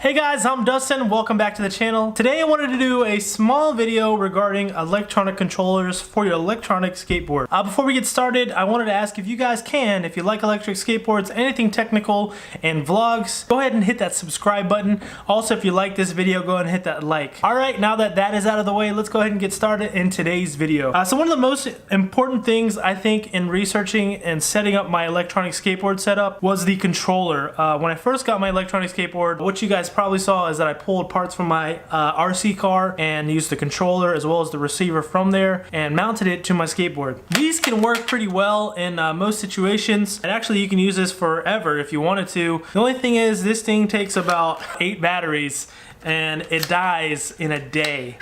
Hey guys, I'm Dustin. Welcome back to the channel. Today I wanted to do a small video regarding electronic controllers for your electronic skateboard. Before we get started, I wanted to ask if you guys can, if you like electric skateboards, anything technical and vlogs, go ahead and hit that subscribe button. Also, if you like this video, go ahead and hit that like. Alright, now that that is out of the way, let's go ahead and get started in today's video. So one of the most important things I think in researching and setting up my electronic skateboard setup was the controller. When I first got my electronic skateboard, what you guys probably saw is that I pulled parts from my RC car and used the controller as well as the receiver from there and mounted it to my skateboard. These can work pretty well in most situations, and actually you can use this forever if you wanted to. The only thing is this thing takes about 8 batteries and it dies in a day.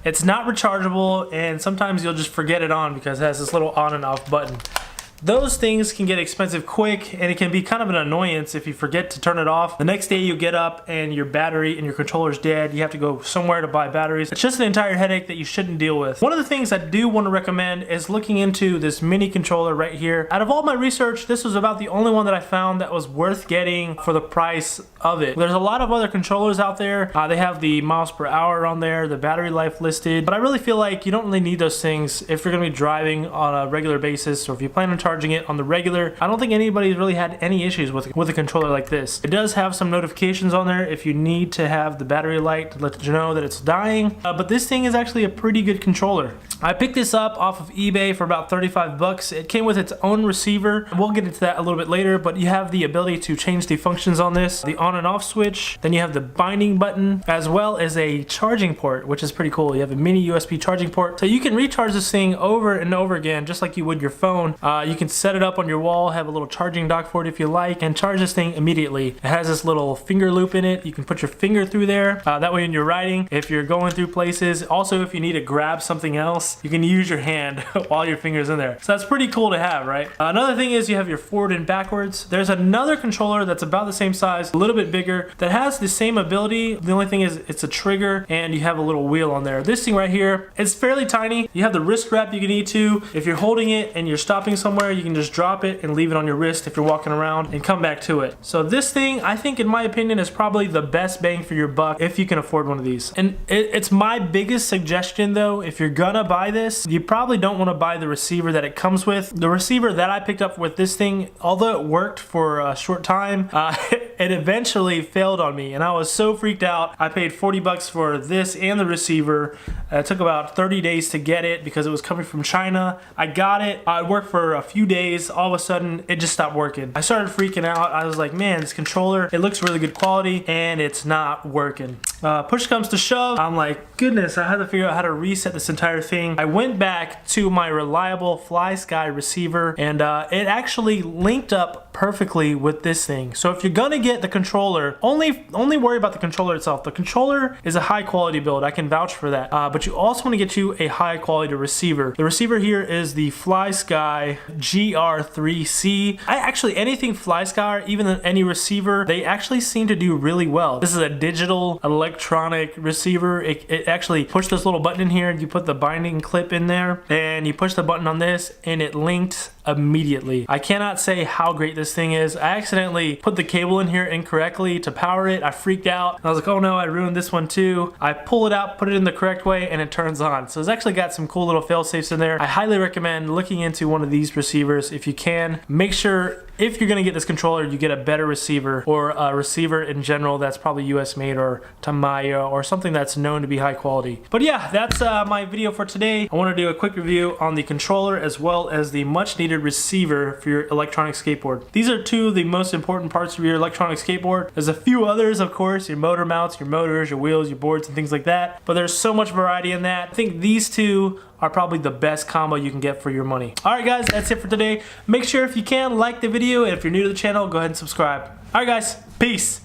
It's not rechargeable, and sometimes you'll just forget it on because it has this little on and off button. Those things can get expensive quick, and it can be kind of an annoyance if you forget to turn it off. The next day you get up and your battery and your controller's dead. You have to go somewhere to buy batteries. It's just an entire headache that you shouldn't deal with. One of the things I do want to recommend is looking into this mini controller right here. Out of all my research, this was about the only one that I found that was worth getting for the price of it. There's a lot of other controllers out there. They have the miles per hour on there, the battery life listed, but I really feel like you don't really need those things if you're going to be driving on a regular basis, or if you plan on charging it on the regular. I don't think anybody's really had any issues with a controller like this. It does have some notifications on there if you need to have the battery light to let you know that it's dying, but this thing is actually a pretty good controller. I picked this up off of eBay for about 35 bucks. It came with its own receiver. We'll get into that a little bit later, but you have the ability to change the functions on this, the on and off switch, then you have the binding button, as well as a charging port, which is pretty cool. You have a mini USB charging port, so you can recharge this thing over and over again, just like you would your phone. You can set it up on your wall, have a little charging dock for it if you like, and charge this thing immediately. It has this little finger loop in it. You can put your finger through there. That way when you're riding, if you're going through places, also if you need to grab something else, you can use your hand while your finger's in there. So that's pretty cool to have, right? Another thing is you have your forward and backwards. There's another controller that's about the same size, a little bit bigger, that has the same ability. The only thing is it's a trigger and you have a little wheel on there. This thing right here, it's fairly tiny. You have the wrist wrap you can need to. If you're holding it and you're stopping somewhere, you can just drop it and leave it on your wrist if you're walking around and come back to it. So this thing, I think in my opinion, is probably the best bang for your buck if you can afford one of these. And it's my biggest suggestion though, if you're gonna buy this, you probably don't want to buy the receiver that it comes with. The receiver that I picked up with this thing, although it worked for a short time, it eventually failed on me and I was so freaked out. I paid 40 bucks for this and the receiver. It took about 30 days to get it because it was coming from China. I got it. It worked for a few days. All of a sudden, it just stopped working. I started freaking out. I was like, man, this controller, it looks really good quality and it's not working. Push comes to shove, I'm like, goodness, I had to figure out how to reset this entire thing. I went back to my reliable FlySky receiver and it actually linked up perfectly with this thing. So if you're gonna get the controller, only worry about the controller itself. The controller is a high quality build, I can vouch for that, but you also want to get you a high quality receiver. The receiver here is the FlySky GR3C. Anything FlySky, or even any receiver, they actually seem to do really well. This is a digital electronic receiver. It actually push this little button in here, you put the binding clip in there, and you push the button on this, and it linked immediately. I cannot say how great this thing is. I accidentally put the cable in here incorrectly to power it. I freaked out. I was like, oh no, I ruined this one too. I pull it out, put it in the correct way, and it turns on. So it's actually got some cool little fail safes in there. I highly recommend looking into one of these receivers if you can. Make sure if you're gonna get this controller, you get a better receiver, or a receiver in general that's probably US made, or Tamiya, or something that's known to be high quality. But yeah, that's my video for today. I want to do a quick review on the controller as well as the much needed receiver for your electronic skateboard. These are two of the most important parts of your electronic skateboard. There's a few others, of course, your motor mounts, your motors, your wheels, your boards, and things like that, but there's so much variety in that. I think these two are probably the best combo you can get for your money. Alright guys, that's it for today. Make sure if you can, like the video, and if you're new to the channel, go ahead and subscribe. Alright guys, peace!